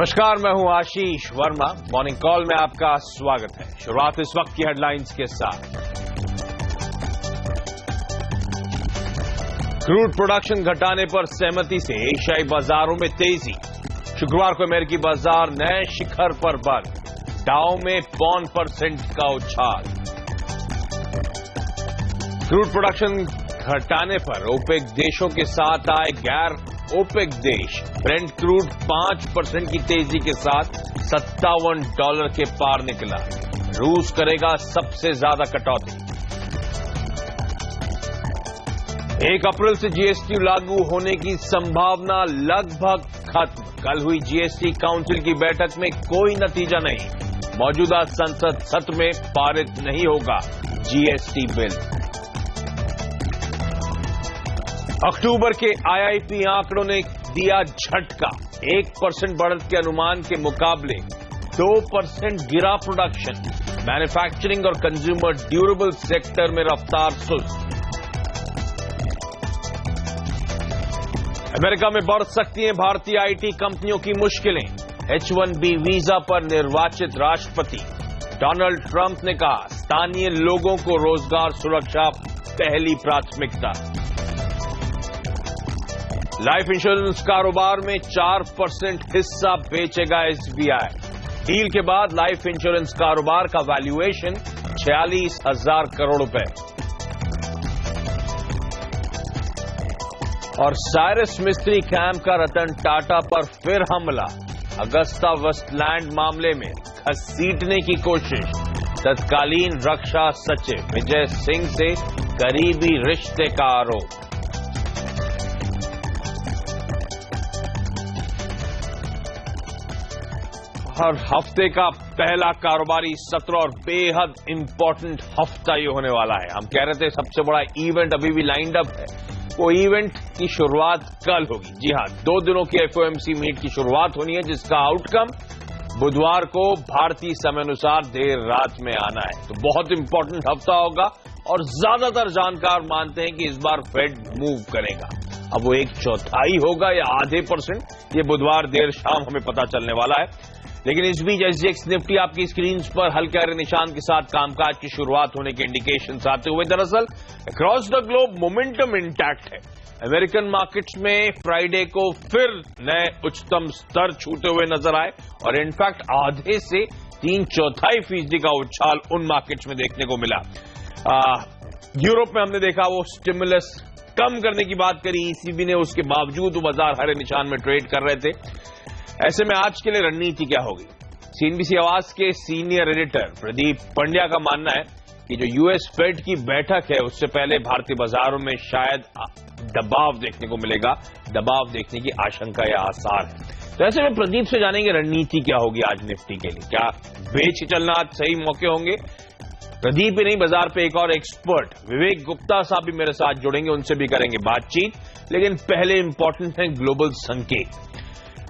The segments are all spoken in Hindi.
नमस्कार, मैं हूं आशीष वर्मा। मॉर्निंग कॉल में आपका स्वागत है। शुरुआत इस वक्त की हेडलाइंस के साथ। क्रूड प्रोडक्शन घटाने पर सहमति से एशियाई बाजारों में तेजी। शुक्रवार को अमेरिकी बाजार नए शिखर पर बंद। डाउ में 0.5% का उछाल। क्रूड प्रोडक्शन घटाने पर ओपेक देशों के साथ आए गैर ओपेक देश। ब्रेंट क्रूड 5% की तेजी के साथ $57 के पार निकला। रूस करेगा सबसे ज्यादा कटौती। 1 अप्रैल से जीएसटी लागू होने की संभावना लगभग खत्म। कल हुई जीएसटी काउंसिल की बैठक में कोई नतीजा नहीं। मौजूदा संसद सत्र में पारित नहीं होगा जीएसटी बिल। अक्टूबर के आईआईपी आंकड़ों ने दिया झटका। 1% बढ़त के अनुमान के मुकाबले 2% गिरा प्रोडक्शन। मैन्युफैक्चरिंग और कंज्यूमर ड्यूरेबल सेक्टर में रफ्तार सुस्त। अमेरिका में बढ़ सकती हैं भारतीय आईटी कंपनियों की मुश्किलें। H-1B वीजा पर निर्वाचित राष्ट्रपति डोनाल्ड ट्रंप ने कहा, स्थानीय लोगों को रोजगार सुरक्षा पहली प्राथमिकता। लाइफ इंश्योरेंस कारोबार में 4% हिस्सा बेचेगा एसबीआई। डील के बाद लाइफ इंश्योरेंस कारोबार का वैल्यूएशन 46,000 करोड़ रुपए। और साइरस मिस्त्री कैंप का रतन टाटा पर फिर हमला। अगस्ता वेस्टलैंड मामले में घसीटने की कोशिश। तत्कालीन रक्षा सचिव विजय सिंह से करीबी रिश्ते का आरोप। हर हफ्ते का पहला कारोबारी सत्र और बेहद इंपॉर्टेंट हफ्ता ये होने वाला है। हम कह रहे थे सबसे बड़ा इवेंट अभी भी लाइंड अप है। वो इवेंट की शुरुआत कल होगी। जी हां, 2 दिनों की एफओएमसी मीट की शुरुआत होनी है, जिसका आउटकम बुधवार को भारतीय समय अनुसार देर रात में आना है। तो बहुत इंपॉर्टेंट हफ्ता होगा और ज्यादातर जानकार मानते हैं कि इस बार फेड मूव करेगा। अब वो 1/4 होगा या आधे %, ये बुधवार देर शाम हमें पता चलने वाला है। लेकिन इस बीच एसजीएक्स निफ्टी आपकी स्क्रीन पर हल्के हरे निशान के साथ कामकाज की शुरुआत होने के इंडिकेशन आते हुए दरअसल across the globe momentum intact है। अमेरिकन मार्केट्स में फ्राइडे को फिर नए उच्चतम स्तर छूते हुए नजर आए और इनफैक्ट आधे से 3/4% का उछाल उन मार्केट्स में देखने को मिला। यूरोप में हमने देखा वो स्टिमुलस कम करने की बात करी ईसीबी ने, उसके बावजूद वो बाजार हरे निशान में ट्रेड कर रहे थे। ऐसे में आज के लिए रणनीति क्या होगी? सीएनबीसी आवाज के सीनियर एडिटर प्रदीप पंड्या का मानना है कि जो यूएस फेड की बैठक है उससे पहले भारतीय बाजारों में शायद दबाव देखने को मिलेगा। दबाव देखने की आशंका या आसार है। तो ऐसे में प्रदीप से जानेंगे रणनीति क्या होगी आज निफ्टी के लिए। क्या बेच चलना आज सही मौके होंगे? प्रदीप ही नहीं, बाजार पे एक और एक्सपर्ट विवेक गुप्ता साहब भी मेरे साथ जुड़ेंगे, उनसे भी करेंगे बातचीत। लेकिन पहले इंपॉर्टेंट है ग्लोबल संकेत।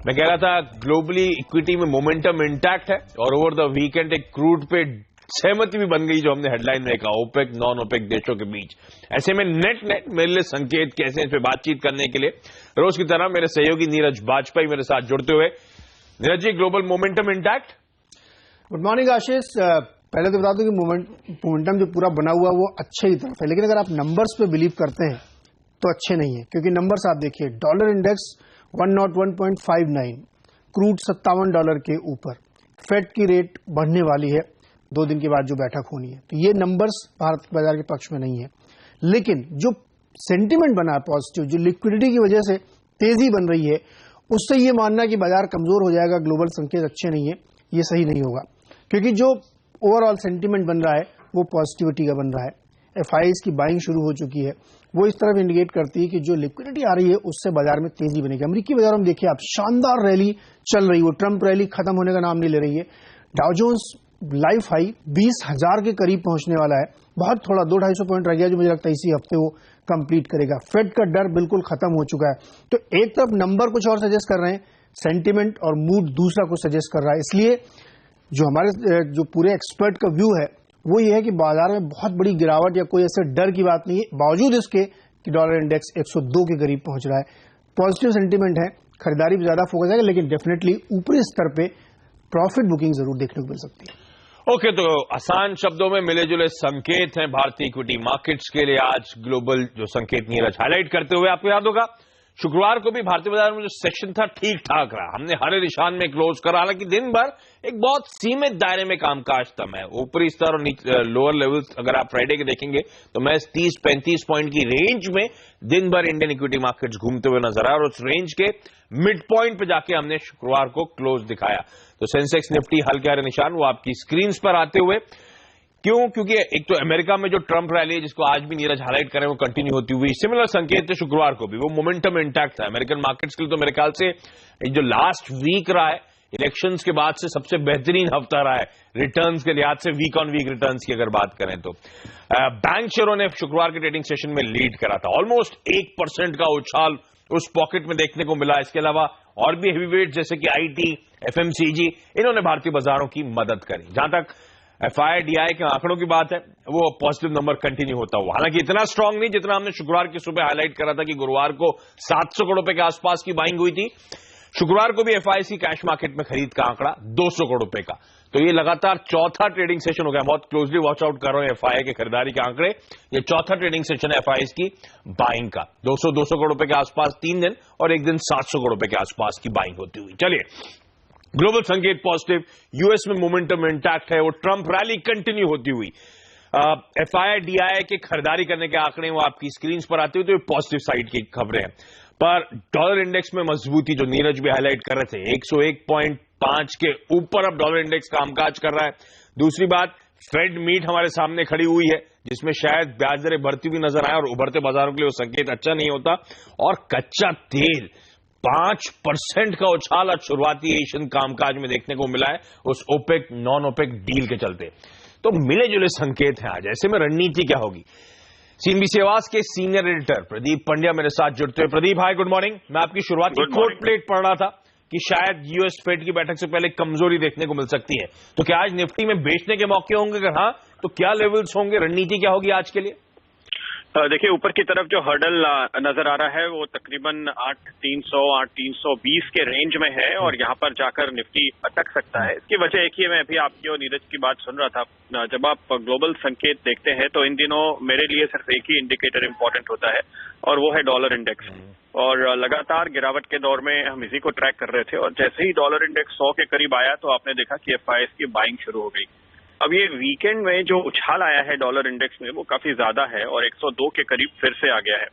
मैं कह रहा था ग्लोबली इक्विटी में मोमेंटम इंटैक्ट है और ओवर द वीकेंड एक क्रूड पे सहमति भी बन गई, जो हमने हेडलाइन में कहा, ओपेक नॉन ओपेक देशों के बीच। ऐसे में नेट मेरे लिए संकेत कैसे हैं, इस पे बातचीत करने के लिए रोज की तरह मेरे सहयोगी नीरज बाजपेयी मेरे साथ जुड़ते हुए। Neeraj ji, global momentum intact. Good morning Ashish. पहले तो बता दूं कि मोमेंटम जो पूरा बना हुआ वो अच्छे ही तरफ है, लेकिन अगर आप नंबर्स पे बिलीव करते हैं तो अच्छे नहीं है। क्योंकि नंबर्स आप देखिए, डॉलर इंडेक्स 101.59, क्रूड $57 के ऊपर, फेड की रेट बढ़ने वाली है 2 दिन के बाद जो बैठक होनी है। तो ये नंबर्स भारत के बाजार के पक्ष में नहीं है। लेकिन जो सेंटिमेंट बना है पॉजिटिव, जो लिक्विडिटी की वजह से तेजी बन रही है, उससे ये मानना कि बाजार कमजोर हो जाएगा, ग्लोबल संकेत अच्छे नहीं है, ये सही नहीं होगा। क्योंकि जो ओवरऑल सेंटिमेंट बन रहा है वो पॉजिटिविटी का बन रहा है। एफआईआईज की बाइंग शुरू हो चुकी है, वो इस तरफ इंडिकेट करती है कि जो लिक्विडिटी आ रही है उससे बाजार में तेजी बनेगी। अमेरिकी बाजारों में देखिए आप, शानदार रैली चल रही है, वो ट्रंप रैली खत्म होने का नाम नहीं ले रही है। डाउ जोन्स लाइफ हाई 20,000 के करीब पहुंचने वाला है। बहुत थोड़ा 200-250 पॉइंट रह गया, जो मुझे लगता है इसी हफ्ते वो कंप्लीट करेगा। फेड का डर बिल्कुल खत्म हो चुका है। तो एक तरफ नंबर कुछ और सजेस्ट कर रहे हैं, सेंटिमेंट और मूड दूसरा कुछ सजेस्ट कर रहा है। इसलिए जो हमारे जो पूरे एक्सपर्ट का व्यू है वो ये है कि बाजार में बहुत बड़ी गिरावट या कोई ऐसे डर की बात नहीं है, बावजूद इसके कि डॉलर इंडेक्स 102 के करीब पहुंच रहा है। पॉजिटिव सेंटीमेंट है, खरीदारी पे ज्यादा फोकस है, लेकिन डेफिनेटली ऊपरी स्तर पे प्रॉफिट बुकिंग जरूर देखने को मिल सकती है। ओके, तो आसान शब्दों में मिले जुले संकेत हैं भारतीय इक्विटी मार्केट्स के लिए। आज ग्लोबल जो संकेत नीरज हाईलाइट करते हुए, आपको याद होगा शुक्रवार को भी भारतीय बाजार में जो सेक्शन था ठीक ठाक रहा, हमने हरे निशान में क्लोज करा। हालांकि दिन भर एक बहुत सीमित दायरे में कामकाज था। मैं ऊपरी स्तर और लोअर लेवल्स अगर आप फ्राइडे के देखेंगे तो मैं 30-35 पॉइंट की रेंज में दिन भर इंडियन इक्विटी मार्केट्स घूमते हुए नजर आया और उस रेंज के मिड पॉइंट पे जाके हमने शुक्रवार को क्लोज दिखाया। तो सेंसेक्स निफ्टी हल्के हरे निशान वो आपकी स्क्रीन पर आते हुए, क्यों? क्योंकि एक तो अमेरिका में जो ट्रंप रैली है जिसको आज भी नीरज हाईलाइट करें वो कंटिन्यू होती हुई, सिमिलर संकेत थे शुक्रवार को भी, वो मोमेंटम इंटैक्ट था अमेरिकन मार्केट्स के लिए। तो मेरे ख्याल से जो लास्ट वीक रहा है इलेक्शंस के बाद से सबसे बेहतरीन हफ्ता रहा है रिटर्न्स के लिहाज से, वीक ऑन वीक रिटर्न्स की अगर बात करें तो। बैंक शेयरों ने शुक्रवार के ट्रेडिंग सेशन में लीड करा था, ऑलमोस्ट 1% का उछाल उस पॉकेट में देखने को मिला। इसके अलावा और भी हेवीवेट जैसे कि आईटी, एफएमसीजी, इन्होंने भारतीय बाजारों की मदद करी। जहां तक एफआईडीआई के आंकड़ों की बात है वो पॉजिटिव नंबर कंटिन्यू होता हुआ, हालांकि इतना स्ट्रांग नहीं जितना हमने शुक्रवार की सुबह हाईलाइट करा था कि गुरुवार को 700 करोड़ रुपए के आसपास की बाइंग हुई थी। शुक्रवार को भी एफआईसी कैश मार्केट में खरीद का आंकड़ा 200 करोड़ रुपए का। तो ये लगातार चौथा ट्रेडिंग सेशन हो गया, बहुत क्लोजली वॉच आउट कर रहे हैं एफआई के खरीदारी के आंकड़े। ये चौथा ट्रेडिंग सेशन है एफआईस की बाइंग का, 200 करोड़ रुपए के आसपास 3 दिन और एक दिन 700 करोड़ रुपए के आसपास की बाइंग होती हुई। चलिए, ग्लोबल संकेत पॉजिटिव, यूएस में मोमेंटम इंटैक्ट है, वो ट्रंप रैली कंटिन्यू होती हुई। एफआईडीआई के खरीदारी करने के आंकड़े वो आपकी स्क्रीन पर आते हुए, तो ये पॉजिटिव साइड की खबरें हैं। पर डॉलर इंडेक्स में मजबूती जो नीरज भी हाईलाइट कर रहे थे, 101.5 के ऊपर अब डॉलर इंडेक्स कामकाज कर रहा है। दूसरी बात, फेड मीट हमारे सामने खड़ी हुई है जिसमें शायद ब्याज दरें बढ़ती हुई नजर आए और उभरते बाजारों के लिए वो संकेत अच्छा नहीं होता। और कच्चा तेल 5% का उछाल आज शुरुआती एशियन कामकाज में देखने को मिला है उस ओपेक नॉन ओपेक डील के चलते। तो मिले जुले संकेत हैं आज। ऐसे में रणनीति क्या होगी? सीएनबीसी आवाज के सीनियर एडिटर प्रदीप पंड्या मेरे साथ जुड़ते हैं। प्रदीप, हाय, गुड मॉर्निंग। मैं आपकी शुरुआत की कोट प्लेट पढ़ रहा था कि शायद यूएस फेड की बैठक से पहले कमजोरी देखने को मिल सकती है, तो क्या आज निफ्टी में बेचने के मौके होंगे? अगर हाँ, तो क्या लेवल्स होंगे? रणनीति क्या होगी आज के लिए? देखिए, ऊपर की तरफ जो हर्डल नजर आ रहा है वो तकरीबन 8300 8320 के रेंज में है और यहाँ पर जाकर निफ्टी अटक सकता है। इसकी वजह एक ही है, मैं अभी आपकी और नीरज की बात सुन रहा था, जब आप ग्लोबल संकेत देखते हैं तो इन दिनों मेरे लिए सिर्फ एक ही इंडिकेटर इंपॉर्टेंट होता है और वो है डॉलर इंडेक्स। और लगातार गिरावट के दौर में हम इसी को ट्रैक कर रहे थे और जैसे ही डॉलर इंडेक्स 100 के करीब आया तो आपने देखा कि एफआईएस की बाइंग शुरू हो गई। अब ये वीकेंड में जो उछाल आया है डॉलर इंडेक्स में वो काफी ज्यादा है और 102 के करीब फिर से आ गया है।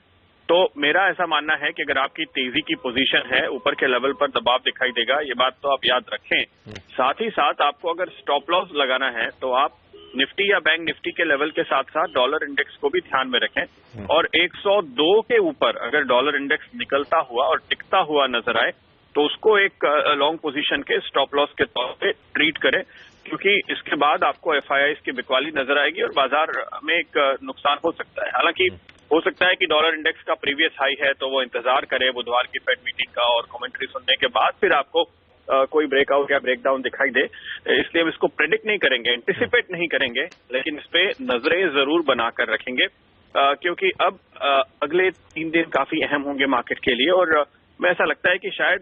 तो मेरा ऐसा मानना है कि अगर आपकी तेजी की पोजीशन है, ऊपर के लेवल पर दबाव दिखाई देगा, ये बात तो आप याद रखें। साथ ही साथ आपको अगर स्टॉप लॉस लगाना है तो आप निफ्टी या बैंक निफ्टी के लेवल के साथ साथ डॉलर इंडेक्स को भी ध्यान में रखें और 102 के ऊपर अगर डॉलर इंडेक्स निकलता हुआ और टिकता हुआ नजर आए तो उसको एक लॉन्ग पोजीशन के स्टॉप लॉस के तौर पे ट्रीट करें, क्योंकि इसके बाद आपको एफआईआईस की बिकवाली नजर आएगी और बाजार में एक नुकसान हो सकता है। हालांकि हो सकता है कि डॉलर इंडेक्स का प्रीवियस हाई है तो वो इंतजार करे बुधवार की फेड मीटिंग का और कमेंट्री सुनने के बाद फिर आपको कोई ब्रेकआउट या ब्रेकडाउन दिखाई दे। इसलिए हम इसको प्रेडिक्ट नहीं करेंगे, एंटिसिपेट नहीं करेंगे, लेकिन इस पे नजरें जरूर बनाकर रखेंगे, क्योंकि अब अगले 3 दिन काफी अहम होंगे मार्केट के लिए। और मैं ऐसा लगता है कि शायद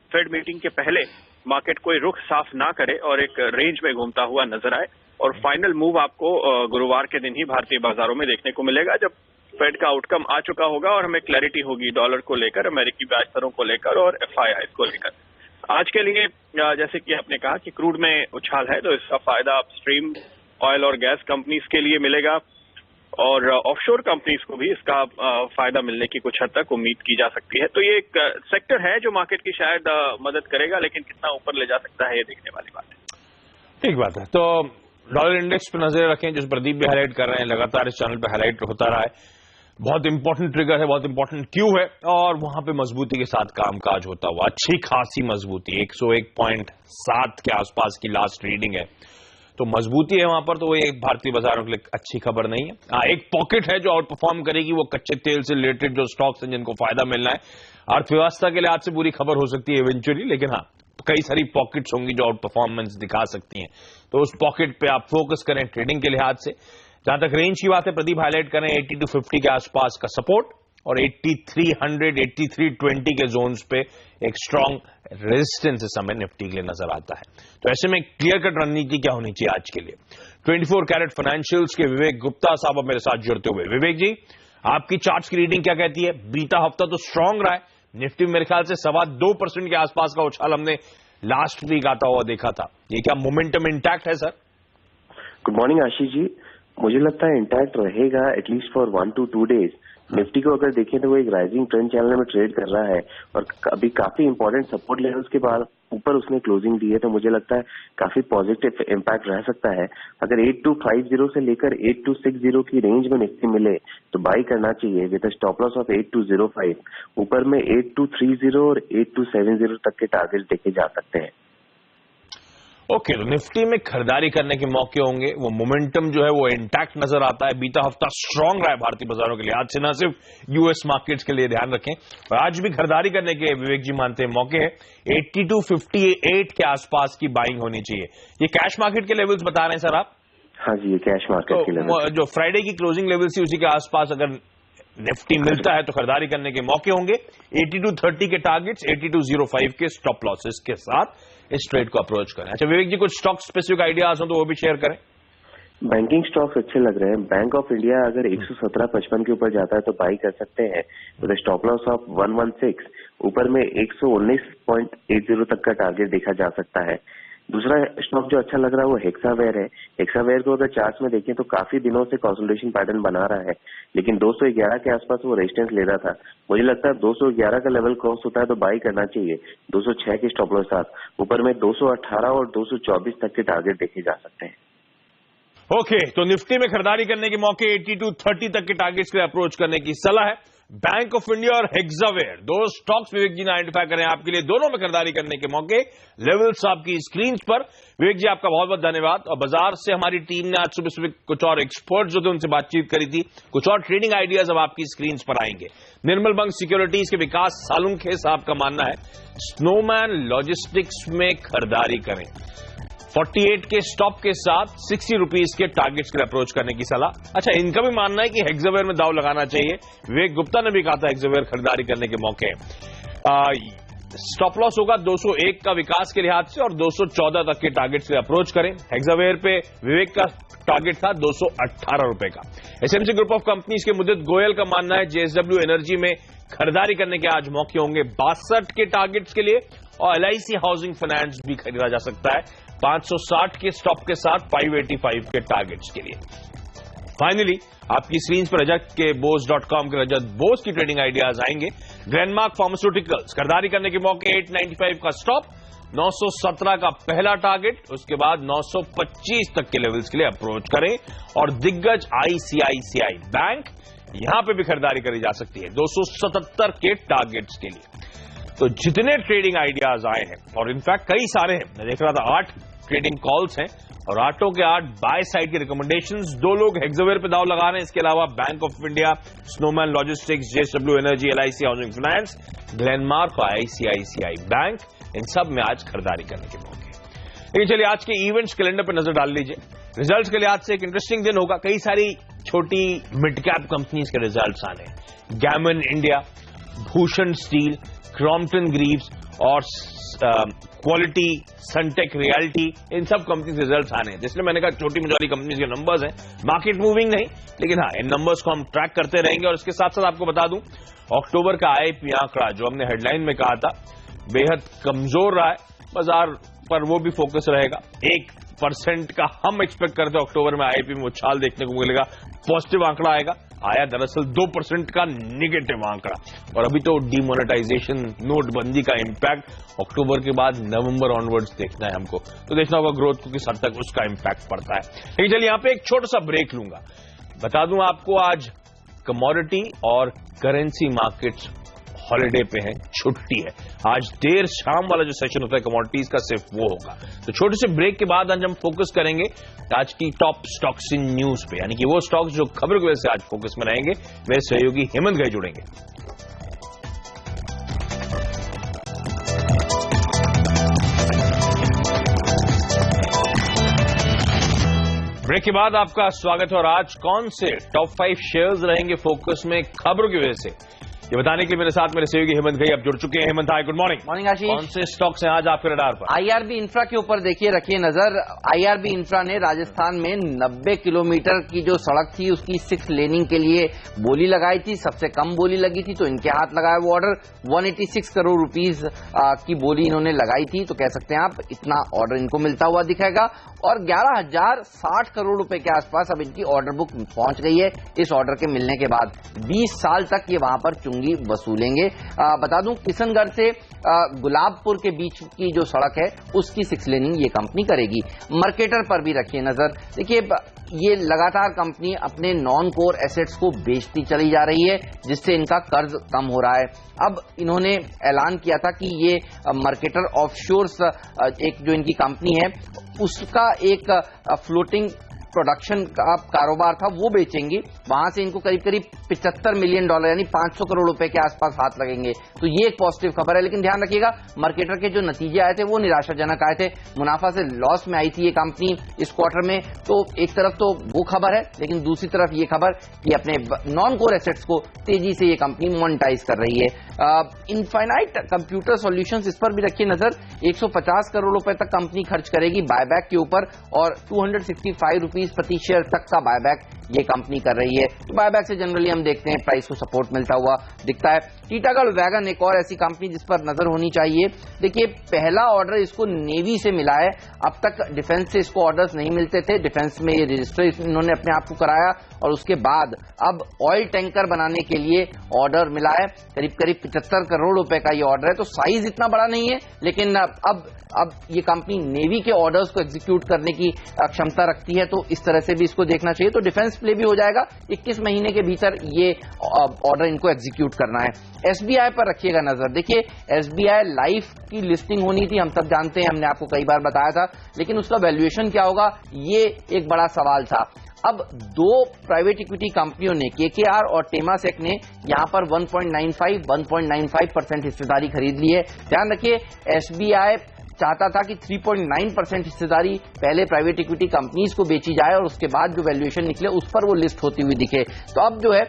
फेड मीटिंग के पहले मार्केट कोई रुख साफ ना करे और एक रेंज में घूमता हुआ नजर आए और फाइनल मूव आपको गुरुवार के दिन ही भारतीय बाजारों में देखने को मिलेगा, जब फेड का आउटकम आ चुका होगा और हमें क्लैरिटी होगी डॉलर को लेकर, अमेरिकी ब्याज दरों को लेकर और एफआईआई को लेकर। आज के लिए जैसे कि आपने कहा कि क्रूड में उछाल है तो इसका फायदा अपस्ट्रीम ऑयल और गैस कंपनीज के लिए मिलेगा और ऑफशोर कंपनीज को भी इसका फायदा मिलने की कुछ हद तक उम्मीद की जा सकती है। तो ये एक सेक्टर है जो मार्केट की शायद मदद करेगा, लेकिन कितना ऊपर ले जा सकता है ये देखने वाली बात है। ठीक बात है। तो डॉलर इंडेक्स पर नजर रखें, जिस प्रदीप भी हाईलाइट कर रहे हैं, लगातार इस चैनल पर हाईलाइट होता रहा है। बहुत इंपॉर्टेंट ट्रिगर है, बहुत इंपॉर्टेंट क्यू है और वहां पे मजबूती के साथ कामकाज होता हुआ, अच्छी खासी मजबूती, 101.7 के आसपास की लास्ट रीडिंग है, तो मजबूती है वहां पर। तो वो एक भारतीय बाजारों के लिए अच्छी खबर नहीं है। एक पॉकेट है जो आउट परफॉर्म करेगी, वो कच्चे तेल से रिलेटेड जो स्टॉक्स हैं जिनको फायदा मिलना है, अर्थव्यवस्था के लिहाज से बुरी खबर हो सकती है इवेंचुअली, लेकिन हाँ, कई सारी पॉकेट्स होंगी जो आउट परफॉर्मेंस दिखा सकती हैं, तो उस पॉकेट पे आप फोकस करें ट्रेडिंग के लिहाज से। जहां तक रेंज की बात है, प्रदीप हाईलाइट करें 80 to 50 के आसपास का सपोर्ट और 8300, 8320 के जोन्स पे एक स्ट्रांग रेजिस्टेंस इस समय निफ्टी के लिए नजर आता है। तो ऐसे में क्लियर कट रणनीति क्या होनी चाहिए आज के लिए? 24 कैरेट फाइनेंशियल्स के विवेक गुप्ता साहब अब मेरे साथ जुड़ते हुए। विवेक जी, आपकी चार्ट्स की रीडिंग क्या कहती है? बीता हफ्ता तो स्ट्रांग रहा है, निफ्टी मेरे ख्याल से 2.25% के आसपास का उछाल हमने लास्ट वीक आता हुआ देखा था। ये क्या मोमेंटम इंटैक्ट है sir? Good morning Ashish ji, मुझे लगता है इंटैक्ट रहेगा at least for 1 to 2 days. Nifty को अगर देखें तो वो एक राइजिंग ट्रेंड चैनल में ट्रेड कर रहा है और अभी काफी इंपॉर्टेंट सपोर्ट लेवल्स के बाद ऊपर उसने क्लोजिंग दी है, तो मुझे लगता है काफी पॉजिटिव इम्पैक्ट रह सकता है। अगर 8250 से लेकर 8260 की रेंज में निफ्टी मिले तो बाई करना चाहिए विद स्टॉप लॉस ऑफ 8205। ऊपर में 8230 और 8270 तक के टारगेट देखे जा सकते हैं। ओके, तो निफ्टी में खरीदारी करने के मौके होंगे, वो मोमेंटम जो है वो इंटैक्ट नजर आता है। बीता हफ्ता स्ट्रांग रहा है भारतीय बाजारों के लिए, आज से न सिर्फ यूएस मार्केट्स के लिए ध्यान रखें, और आज भी खरीदारी करने के विवेक जी मानते हैं मौके है। 8258 के आसपास की बाइंग होनी चाहिए। ये कैश मार्केट के लेवल्स बता रहे हैं सर आप? हाँ जी, ये कैश मार्केट के लेवल, जो फ्राइडे की क्लोजिंग लेवल थी उसी के आसपास अगर निफ्टी मिलता है तो खरीदारी करने के मौके होंगे। 8230 के टारगेट्स, 8205 के स्टॉप लॉसेस के साथ इस ट्रेड को अप्रोच करें। अच्छा विवेक जी, कुछ स्टॉक स्पेसिफिक आइडियाज हो तो वो भी शेयर करें। बैंकिंग स्टॉक्स अच्छे लग रहे हैं। बैंक ऑफ इंडिया अगर 117.55 के ऊपर जाता है तो बाई कर सकते हैं विद स्टॉप लॉस ऑफ 116। ऊपर में 119.80 तक का टारगेट देखा जा सकता है। दूसरा स्टॉक जो अच्छा लग रहा है वो हेक्सावेयर है। हेक्सावेयर को अगर चार्ट्स में देखें तो काफी दिनों से कंसोलिडेशन पैटर्न बना रहा है, लेकिन 211 के आसपास वो रेजिस्टेंस ले रहा था। मुझे लगता है 211 का लेवल क्रॉस होता है तो बाई करना चाहिए 206 के स्टॉप लॉस साथ। ऊपर में 218 और 224 तक के टारगेट देखे जा सकते हैं। ओके, तो निफ्टी में खरीदारी करने के मौके 8230 तक के टारगेट्स के अप्रोच करने की सलाह है। बैंक ऑफ इंडिया और हेक्सावेयर, दो स्टॉक्स विवेक जी ने आइडेंटिफाई करें आपके लिए, दोनों में खरीदारी करने के मौके। लेवल्स आपकी स्क्रीन पर। विवेक जी आपका बहुत बहुत धन्यवाद। और बाजार से हमारी टीम ने आज सुबह सुबह कुछ और एक्सपर्ट जो थे उनसे बातचीत करी थी, कुछ और ट्रेडिंग आइडियाज अब आपकी स्क्रीन पर आएंगे। निर्मल बंग सिक्योरिटीज के विकास सालुंखे साहब का मानना है स्नोमैन लॉजिस्टिक्स में खरीदारी करें। 48 के स्टॉप के साथ 60 रुपीज के टारगेट्स के अप्रोच करने की सलाह। अच्छा, इनका भी मानना है कि हेक्सावेयर में दाव लगाना चाहिए। विवेक गुप्ता ने भी कहा था हेक्सावेयर खरीदारी करने के मौके। स्टॉप लॉस होगा 201 का विकास के लिहाज से और 214 तक के टारगेट्स के अप्रोच करें। हेक्सावेयर पे विवेक का टारगेट था 218 रुपए का। एसएमसी ग्रुप ऑफ कंपनीज के मुद्दत गोयल का मानना है जेएसडब्ल्यू एनर्जी में खरीदारी करने के आज मौके होंगे 62 के टारगेट्स के लिए। और एलआईसी हाउसिंग फाइनेंस भी खरीदा जा सकता है 560 के स्टॉप के साथ 585 के टारगेट्स के लिए। फाइनली आपकी स्क्रीन पर रजत के बोस.com के रजत बोस की ट्रेडिंग आइडियाज आएंगे। ग्लेनमार्क फार्मास्यूटिकल्स खरीदारी करने के मौके 895 का स्टॉप, 917 का पहला टारगेट, उसके बाद 925 तक के लेवल्स के लिए अप्रोच करें। और दिग्गज आईसीआईसीआई बैंक, यहां पे भी खरीदारी करी जा सकती है 277 के टारगेट्स के लिए। तो जितने ट्रेडिंग आइडियाज आए हैं, और इनफैक्ट कई सारे हैं, मैं देख रहा था 8 ट्रेडिंग कॉल्स हैं और 8 के 8 बाय साइड की रिकमेंडेशंस। 2 लोग हेक्सावेयर पे दाव लगा रहे हैं, इसके अलावा bank of India, snowman logistics, JSW energy, LIC housing finance, Glenmark और आईसीआईसीआई बैंक, इन सब में आज खरीदारी करने के मौके। लेकिन चलिए आज के इवेंट्स कैलेंडर पर नजर डाल लीजिए। रिजल्ट्स के लिहाज से एक इंटरेस्टिंग दिन होगा। कई सारी छोटी मिड कैप कंपनीज के रिजल्ट्स आने हैं। Gammon India, Bhushan steel, Crompton Greaves और क्वालिटी, सनटेक रियल्टी, इन सब कंपनीज रिजल्ट्स आने हैं। इसलिए मैंने कहा छोटी मझोली कंपनीज के नंबर्स हैं, मार्केट मूविंग नहीं, लेकिन हाँ इन नंबर्स को हम ट्रैक करते रहेंगे। और इसके साथ साथ आपको बता दूं, अक्टूबर का आईआईपी आंकड़ा जो हमने हेडलाइन में कहा था बेहद कमजोर रहा है, बाजार पर वो भी फोकस रहेगा। 1% का हम एक्सपेक्ट करते हैं अक्टूबर में आईआईपी में उछाल देखने को मिलेगा, पॉजिटिव आंकड़ा आएगा। आया दरअसल 2% का निगेटिव आंकड़ा। और अभी तो डिमोनेटाइजेशन, नोटबंदी का इंपैक्ट अक्टूबर के बाद नवंबर ऑनवर्ड्स देखना है हमको, तो देखना होगा ग्रोथ को किस हद तक उसका इंपैक्ट पड़ता है। लेकिन चलिए यहां पे एक छोटा सा ब्रेक लूंगा। बता दूं आपको आज कमोडिटी और करेंसी मार्केट्स हॉलिडे पे है, छुट्टी है। आज देर शाम वाला जो सेशन होता है कमोडिटीज का सिर्फ वो होगा। तो छोटे से ब्रेक के बाद आज हम फोकस करेंगे आज की टॉप स्टॉक्स इन न्यूज पे, यानी कि वो स्टॉक्स जो खबर की वजह से आज फोकस में रहेंगे। मेरे सहयोगी हेमंत गए जुड़ेंगे। ब्रेक के बाद आपका स्वागत है और आज कौन से टॉप 5 शेयर्स रहेंगे फोकस में खबरों की वजह से, ये बताने के लिए मेरे साथ मेरे सहयोगी हेमंत भाई अब जुड़ चुके हैं। हेमंत, हाय, गुड मॉर्निंग। मॉर्निंग आशीष। कौन से स्टॉक्स हैं आज आपके रडार पर? आईआरबी इंफ्रा के ऊपर देखिए, रखिए नजर। आईआरबी इंफ्रा ने राजस्थान में 90 किलोमीटर की जो सड़क थी उसकी 6 लेनिंग के लिए बोली लगाई थी। सबसे कम बोली लगी थी तो इनके हाथ लगाया वो ऑर्डर। 186 करोड़ रुपीस की बोली इन्होंने लगाई थी, तो कह सकते हैं आप इतना ऑर्डर इनको मिलता हुआ दिखेगा। और 11,060 करोड़ रुपए के आसपास अब इनकी ऑर्डर बुक पहुंच गई है। इस ऑर्डर के मिलने के बाद 20 साल तक ये वहां पर चुंगी वसूलेंगे। बता दूं, किशनगढ़ से गुलाबपुर के बीच की जो सड़क है उसकी 6 लेनिंग ये कंपनी करेगी। मार्केटर पर भी रखिए नजर। देखिए, ये लगातार कंपनी अपने नॉन कोर एसेट्स को बेचती चली जा रही है, जिससे इनका कर्ज कम हो रहा है। अब इन्होंने ऐलान किया था कि ये मार्केटर ऑफशोर्स एक जो इनकी कंपनी है उसका एक फ्लोटिंग प्रोडक्शन का कारोबार था वो बेचेंगी। वहां से इनको करीब करीब $75 मिलियन यानी 500 करोड़ रुपए के आसपास हाथ लगेंगे। तो ये एक पॉजिटिव खबर है। लेकिन ध्यान रखिएगा, मार्केटर के जो नतीजे आए थे वो निराशाजनक आए थे। मुनाफा से लॉस में आई थी ये कंपनी इस क्वार्टर में। तो एक तरफ तो वो खबर है, लेकिन दूसरी तरफ ये खबर कि अपने नॉन कोर एसेट्स को तेजी से ये कंपनी मोनेटाइज कर रही है। इनफाइनाइट कंप्यूटर सॉल्यूशंस, इस पर भी रखिए नजर। 150 करोड़ रुपए तक कंपनी खर्च करेगी बायबैक के ऊपर और 265 रुपीज प्रति शेयर तक का बायबैक ये कंपनी कर रही है। तो बायबैक से जनरली हम देखते हैं प्राइस को सपोर्ट मिलता हुआ दिखता है। टीटागढ़ वैगन एक और ऐसी कंपनी जिस पर नजर होनी चाहिए। देखिए, पहला ऑर्डर इसको नेवी से मिला है। अब तक डिफेंस से इसको ऑर्डर्स नहीं मिलते थे। डिफेंस में ये रजिस्टर इन्होंने अपने आप को कराया और उसके बाद अब ऑयल टैंकर बनाने के लिए ऑर्डर मिला है। करीब करीब 75 करोड़ रुपए का ये ऑर्डर है। तो साइज इतना बड़ा नहीं है, लेकिन अब ये कंपनी नेवी के ऑर्डर्स को एग्जीक्यूट करने की क्षमता रखती है। तो इस तरह से भी इसको देखना चाहिए। तो डिफेंस प्ले भी हो जाएगा। 21 महीने के भीतर ये ऑर्डर इनको एग्जीक्यूट करना है। एसबीआई पर रखिएगा नजर। देखिए, एसबीआई लाइफ की लिस्टिंग होनी थी, हम सब जानते हैं, हमने आपको कई बार बताया था। लेकिन उसका वैल्यूएशन क्या होगा, ये एक बड़ा सवाल था। अब 2 प्राइवेट इक्विटी कंपनियों ने, केकेआर और टेमासेक ने यहां पर 1.95% हिस्सेदारी खरीद ली है। ध्यान रखिए, एसबीआई चाहता था कि 3.9% हिस्सेदारी पहले प्राइवेट इक्विटी कंपनीज को बेची जाए और उसके बाद जो वैल्यूएशन निकले उस पर वो लिस्ट होती हुई दिखे। तो अब जो है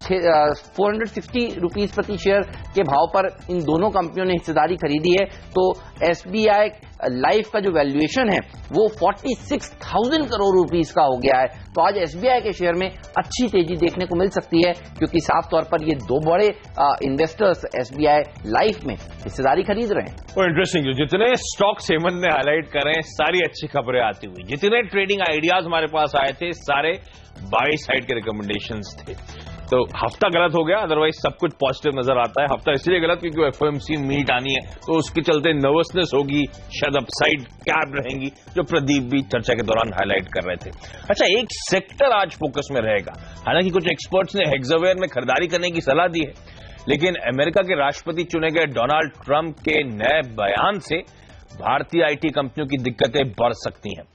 460 रुपीज प्रति शेयर के भाव पर इन दोनों कंपनियों ने हिस्सेदारी खरीदी है। तो एसबीआई लाइफ का जो वैल्यूएशन है वो 46,000 करोड़ रुपीस का हो गया है। तो आज एसबीआई के शेयर में अच्छी तेजी देखने को मिल सकती है, क्योंकि साफ तौर पर ये 2 बड़े इन्वेस्टर्स एसबीआई लाइफ में हिस्सेदारी खरीद रहे हैं। तो इंटरेस्टिंग, जितने स्टॉक्स हेमंत ने हाईलाइट कर रहे हैं सारी अच्छी खबरें आती हुई, जितने ट्रेडिंग आइडियाज हमारे पास आए थे सारे बाई साइड के रिकमेंडेशंस थे। तो हफ्ता गलत हो गया, अदरवाइज सब कुछ पॉजिटिव नजर आता है। हफ्ता इसलिए गलत क्योंकि एफओएमसी मीट आनी है, तो उसके चलते नर्वसनेस होगी, शायद अपसाइड कैप रहेंगी, जो प्रदीप भी चर्चा के दौरान हाईलाइट कर रहे थे। अच्छा, एक सेक्टर आज फोकस में रहेगा। हालांकि कुछ एक्सपर्ट्स ने हेक्सावेयर में खरीदारी करने की सलाह दी है, लेकिन अमेरिका के राष्ट्रपति चुने गए डोनाल्ड ट्रंप के नए बयान से भारतीय आईटी कंपनियों की दिक्कतें बढ़ सकती हैं।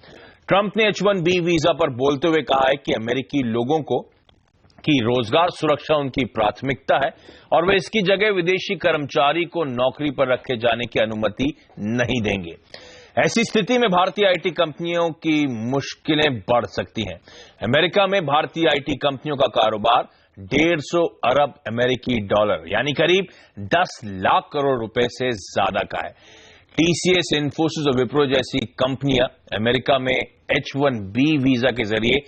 ट्रंप ने H-1B वीजा पर बोलते हुए कहा है कि अमेरिकी लोगों को की रोजगार सुरक्षा उनकी प्राथमिकता है और वे इसकी जगह विदेशी कर्मचारी को नौकरी पर रखे जाने की अनुमति नहीं देंगे। ऐसी स्थिति में भारतीय आईटी कंपनियों की मुश्किलें बढ़ सकती हैं। अमेरिका में भारतीय आईटी कंपनियों का कारोबार 150 अरब अमेरिकी डॉलर यानी करीब 10 लाख करोड़ रुपए से ज्यादा का है। टीसीएस, इन्फोसिस और विप्रो जैसी कंपनियां अमेरिका में H-1B वीजा के जरिए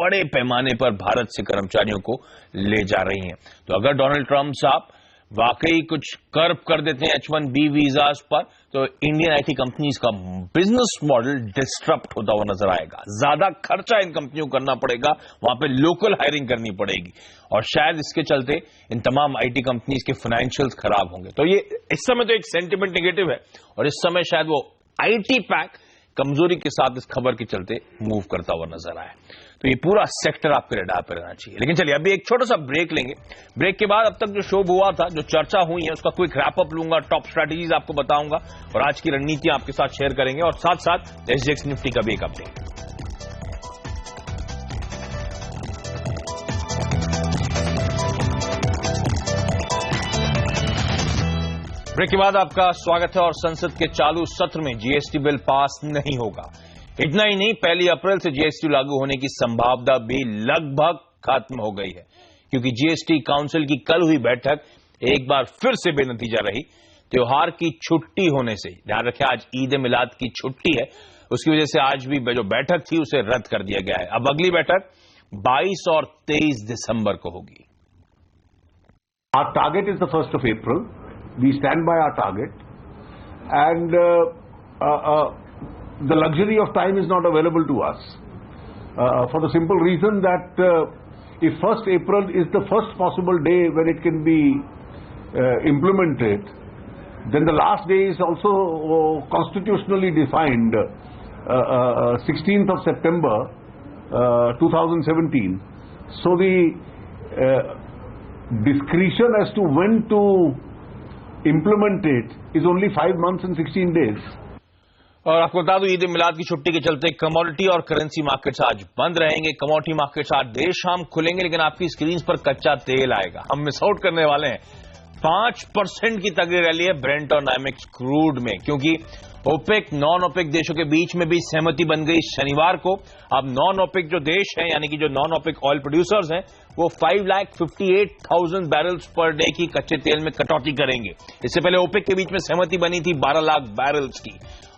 बड़े पैमाने पर भारत से कर्मचारियों को ले जा रही हैं। तो अगर डोनाल्ड ट्रंप साहब वाकई कुछ कर्व कर देते हैं H-1B वीजाज पर, तो इंडियन आईटी कंपनीज का बिजनेस मॉडल डिस्टरप्ट होता हुआ नजर आएगा। ज्यादा खर्चा इन कंपनियों को करना पड़ेगा, वहां पे लोकल हायरिंग करनी पड़ेगी और शायद इसके चलते इन तमाम आईटी कंपनीज के फाइनेंशियल्स खराब होंगे। तो ये इस समय तो एक सेंटिमेंट नेगेटिव है और इस समय शायद वो आईटी पैक कमजोरी के साथ इस खबर के चलते मूव करता हुआ नजर आया। तो ये पूरा सेक्टर आपके रडार पर रहना चाहिए। लेकिन चलिए अभी एक छोटा सा ब्रेक लेंगे। ब्रेक के बाद अब तक जो शो हुआ था, जो चर्चा हुई है, उसका क्विक रैप अप लूंगा, टॉप स्ट्रैटेजीज आपको बताऊंगा और आज की रणनीति आपके साथ शेयर करेंगे और साथ साथ एसजीएक्स निफ्टी का भी एक अपडेट। ब्रेक के बाद आपका स्वागत है और संसद के चालू सत्र में जीएसटी बिल पास नहीं होगा। इतना ही नहीं, 1 अप्रैल से जीएसटी लागू होने की संभावना भी लगभग खत्म हो गई है, क्योंकि जीएसटी काउंसिल की कल हुई बैठक एक बार फिर से बेनतीजा रही। त्योहार की छुट्टी होने से, ध्यान रखें आज ईद ए मिलाद की छुट्टी है, उसकी वजह से आज भी जो बैठक थी उसे रद्द कर दिया गया है। अब अगली बैठक 22 और 23 दिसंबर को होगी। Our target is the 1st of April. We stand by our target, and the luxury of time is not available to us for the simple reason that if 1st April is the first possible day when it can be implemented, then the last day is also constitutionally defined, 16th of September 2017. So the discretion as to when to implement it is only 5 months and 16 days. और आपको बता दूं, ईद ए मिलाद की छुट्टी के चलते कमोडिटी और करेंसी मार्केट्स आज बंद रहेंगे। कमोडिटी मार्केट्स आज देर शाम खुलेंगे, लेकिन आपकी स्क्रीन पर कच्चा तेल आएगा। हम मिस आउट करने वाले हैं। 5% की तगड़ी रैली है ब्रेंट और नाइमेक्स क्रूड में, क्योंकि ओपेक नॉन ओपेक देशों के बीच में भी सहमति बन गई शनिवार को। अब नॉन ओपेक जो देश हैं, यानी कि जो नॉन ओपेक ऑयल प्रोड्यूसर्स हैं, वो 5,58,000 बैरल्स पर डे की कच्चे तेल में कटौती करेंगे। इससे पहले ओपेक के बीच में सहमति बनी थी 12 लाख बैरल्स की,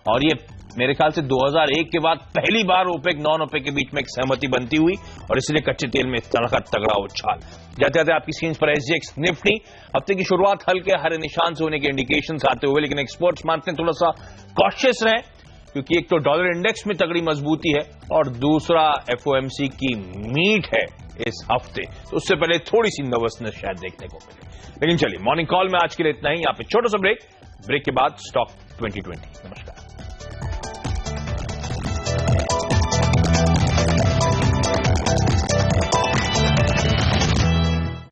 और ये मेरे ख्याल से 2001 के बाद पहली बार ओपेक नॉन ओपेक के बीच में एक सहमति बनती हुई, और इसलिए कच्चे तेल में तगड़ा उछाल। जाते जाते आपकी स्क्रीन पर एसजीएक्स निफ्टी हफ्ते की शुरुआत हल्के हरे निशान से होने के इंडिकेशंस आते हुए, लेकिन एक्सपर्ट्स मानते हैं थोड़ा सा कॉशियस रहें, क्योंकि एक तो डॉलर इंडेक्स में तगड़ी मजबूती है और दूसरा एफओएमसी की मीट है इस हफ्ते, तो उससे पहले थोड़ी सी नर्वसनेस शायद देखने को मिले। लेकिन चलिए, मॉर्निंग कॉल में आज के लिए इतना ही। यहाँ पे छोटा सा ब्रेक के बाद स्टॉक 2020। नमस्कार।